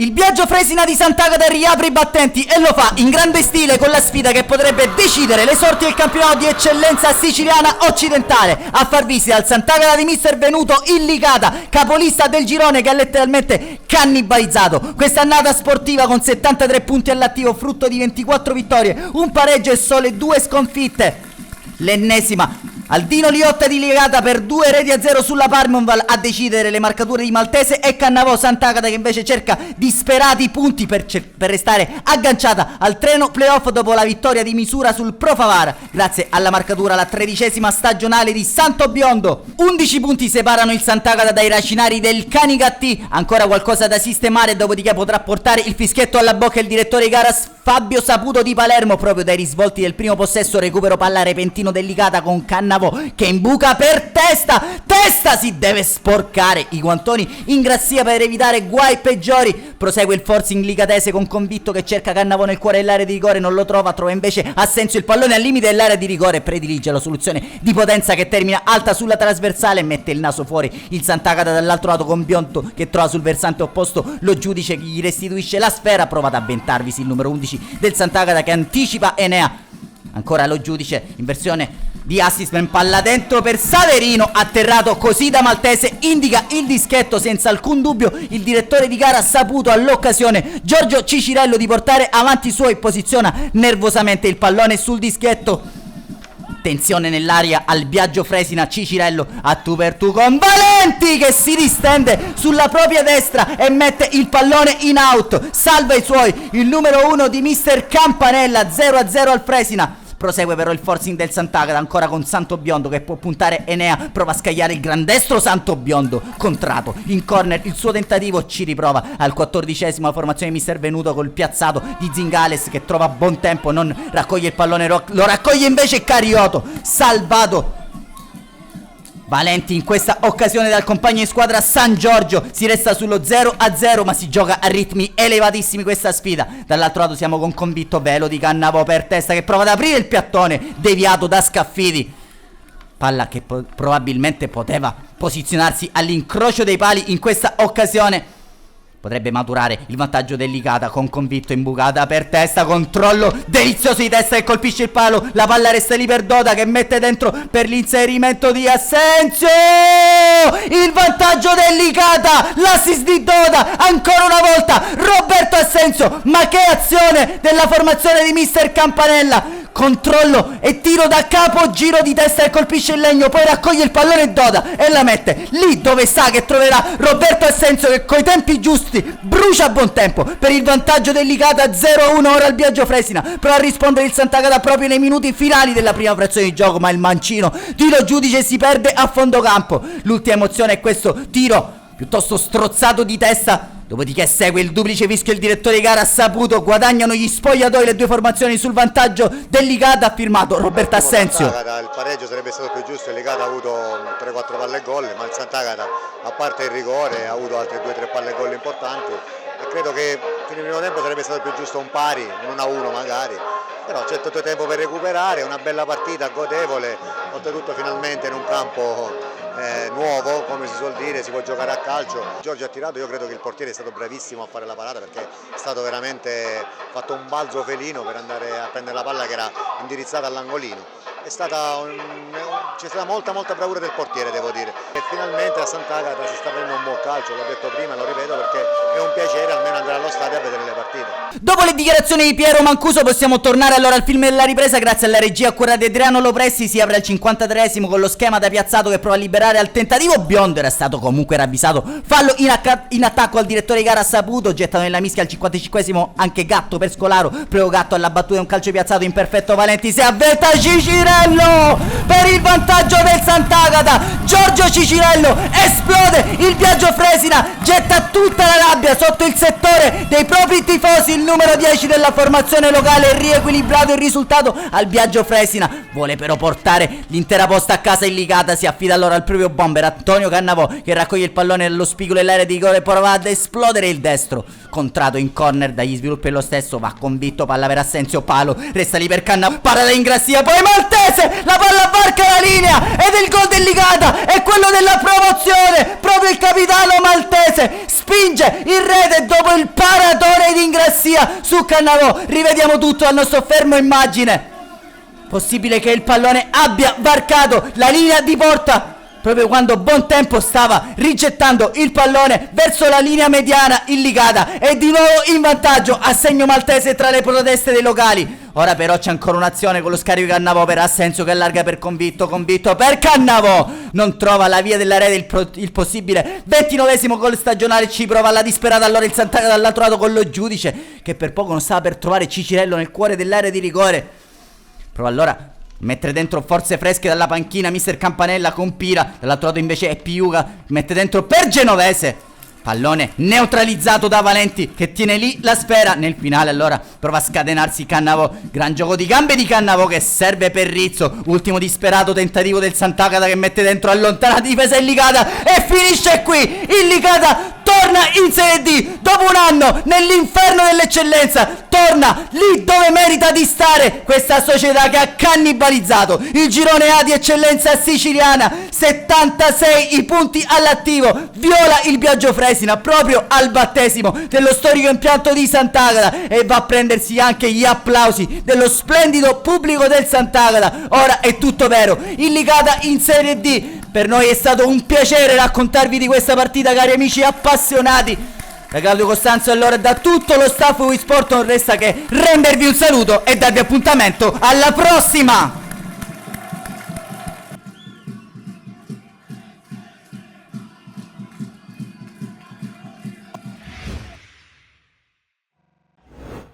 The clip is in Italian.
Il Biagio Fresina di Sant'Agata riapre i battenti e lo fa in grande stile con la sfida che potrebbe decidere le sorti del campionato di eccellenza siciliana occidentale. A far visita al Sant'Agata di mister Venuto Illicata, capolista del girone che ha letteralmente cannibalizzato quest'annata sportiva con 73 punti all'attivo, frutto di 24 vittorie, un pareggio e sole 2 sconfitte. L'ennesima Aldino Liotta di Ligata per 2-0 sulla Parmonval a decidere le marcature di Maltese e Cannavò Sant'Agata che invece cerca disperati punti per restare agganciata al treno playoff dopo la vittoria di misura sul Pro Favara grazie alla marcatura alla 13ª stagionale di Santo Biondo. 11 punti separano il Sant'Agata dai racinari del Canicattì, ancora qualcosa da sistemare, dopodiché potrà portare il fischietto alla bocca il direttore di gara Fabio Saputo di Palermo proprio dai risvolti del primo possesso, recupero palla repentino delicata con Cannavò che imbuca per testa si deve sporcare i guantoni in grazia per evitare guai peggiori. Prosegue il forcing licatese con Convitto che cerca Cannavò nel cuore dell'area di rigore, non lo trova invece Assenzio il pallone al limite dell'area di rigore e predilige la soluzione di potenza che termina alta sulla trasversale e mette il naso fuori il Sant'Agata dall'altro lato con Bionto che trova sul versante opposto lo giudice che gli restituisce la sfera. Prova ad avventarvisi il numero 11 del Sant'Agata che anticipa Enea, ancora lo giudice in versione di assist, palla dentro per Saverino, atterrato così da Maltese, indica il dischetto senza alcun dubbio. Il direttore di gara ha saputo all'occasione Giorgio Cicirello di portare avanti i suoi, posiziona nervosamente il pallone sul dischetto. Tensione nell'aria al Biagio Fresina, Cicirello a tu per tu con Valenti che si distende sulla propria destra e mette il pallone in out, salva i suoi, il numero 1 di mister Campanella. 0-0 al Fresina. Prosegue però il forcing del Sant'Agata ancora con Santo Biondo che può puntare Enea, prova a scagliare il gran destro Santo Biondo, contrato in corner il suo tentativo, ci riprova al 14esimo la formazione di mister Venuto col piazzato di Zingales che trova buon tempo, non raccoglie il pallone, lo raccoglie invece Carioto, salvato Valenti in questa occasione dal compagno di squadra San Giorgio. Si resta sullo 0-0 ma si gioca a ritmi elevatissimi questa sfida. Dall'altro lato siamo con Convitto, velo di Cannavò per testa che prova ad aprire il piattone deviato da Scaffidi, palla che probabilmente poteva posizionarsi all'incrocio dei pali in questa occasione. Potrebbe maturare il vantaggio delicata con Convitto, imbucata per testa, controllo delizioso di testa che colpisce il palo, la palla resta lì per Doda che mette dentro per l'inserimento di Assenzio, il vantaggio delicata, l'assist di Doda, ancora una volta Roberto Assenzio, ma che azione della formazione di mister Campanella. Controllo e tiro da capo, giro di testa che colpisce il legno, poi raccoglie il pallone Doda e la mette lì dove sa che troverà Roberto Assenzio che coi tempi giusti brucia a buon tempo per il vantaggio delicata. 0-1 ora al Biagio Fresina, prova a rispondere il Sant'Agata proprio nei minuti finali della prima frazione di gioco, ma il mancino tiro giudice si perde a fondo campo. L'ultima emozione è questo tiro piuttosto strozzato di testa. Dopodiché segue il duplice fischio, il direttore di gara ha saputo, guadagnano gli spogliatoi le due formazioni sul vantaggio delicata, ha firmato Roberto Assenzio. Il pareggio sarebbe stato più giusto, il Licata ha avuto 3-4 palle e gol, ma il Sant'Agata a parte il rigore ha avuto altre 2-3 palle e gol importanti e credo che fino al primo tempo sarebbe stato più giusto un pari, un 1-1 magari, però c'è tutto il tempo per recuperare, una bella partita godevole, oltretutto finalmente in un campo nuovo, come si suol dire, si può giocare a calcio. Giorgio ha tirato, io credo che il portiere è stato bravissimo a fare la parata perché è stato veramente fatto un balzo felino per andare a prendere la palla che era indirizzata all'angolino. C'è stata molta bravura del portiere, devo dire, e finalmente a Sant'Agata si sta prendendo un buon calcio, l'ho detto prima e lo ripeto perché è un piacere almeno andare allo stadio a vedere le partite. Dopo le dichiarazioni di Piero Mancuso possiamo tornare allora al film della ripresa. Grazie alla regia curata di Adriano Lopressi si apre al 53esimo con lo schema da Piazzato che prova a liberare al tentativo. Biondo era stato comunque ravvisato, fallo in attacco al direttore di gara ha saputo, gettato nella mischia al 55esimo anche Gatto per Scolaro, prego Gatto alla battuta, un calcio piazzato imperfetto, Valenti si avventa Cicirello per il vantaggio del Sant'Agata. Giorgio Cicirello esplode, il Biagio Fresina getta tutta la rabbia sotto il settore dei propri tifosi. Il numero 10 della formazione locale riequilibrato il risultato al Biagio Fresina, vuole però portare l'intera posta a casa Illicata, si affida allora al proprio bomber Antonio Cannavò che raccoglie il pallone nello spigolo dell'area di rigore e prova ad esplodere il destro, contrato in corner dagli sviluppi lo stesso, va Convitto, palla per Assenzio, palo, resta lì per Cannavò, parata in grazia, poi Maltese, la palla varca la linea ed il gol dell'Illicata è quello della promozione, proprio il capitano Maltese spinge spinge in rete dopo il paratone di Ingrassia su Cannavò. Rivediamo tutto al nostro fermo immagine. Possibile che il pallone abbia varcato la linea di porta proprio quando Bontempo stava rigettando il pallone verso la linea mediana. Il Licata è di nuovo in vantaggio a segno maltese tra le proteste dei locali. Ora però c'è ancora un'azione con lo scarico di Cannavò per Asensio che allarga per Convitto per Cannavò. Non trova la via della rete il possibile 29esimo gol stagionale. Ci prova alla disperata allora il Sant'Agata dall'altro lato con lo Giudice che per poco non stava per trovare Cicirello nel cuore dell'area di rigore. Prova allora mettere dentro forze fresche dalla panchina mister Campanella con Pira. Dall'altro lato invece è Piuga, mette dentro per Genovese. Pallone neutralizzato da Valenti che tiene lì la sfera. Nel finale allora prova a scatenarsi Cannavò. Gran gioco di gambe di Cannavò che serve per Rizzo. Ultimo disperato tentativo del Sant'Agata che mette dentro allontanata difesa il Licata e finisce qui. Il Licata torna in Serie D dopo un anno nell'inferno dell'eccellenza. Torna lì dove merita di stare questa società che ha cannibalizzato il girone A di eccellenza siciliana. 76 i punti all'attivo. Viola il Biagio Fresina proprio al battesimo dello storico impianto di Sant'Agata e va a prendersi anche gli applausi dello splendido pubblico del Sant'Agata. Ora è tutto vero, il Licata in Serie D. Per noi è stato un piacere raccontarvi di questa partita, cari amici appassionati. Da Claudio Costanzo e allora da tutto lo staff Wii Sport non resta che rendervi un saluto e darvi appuntamento alla prossima!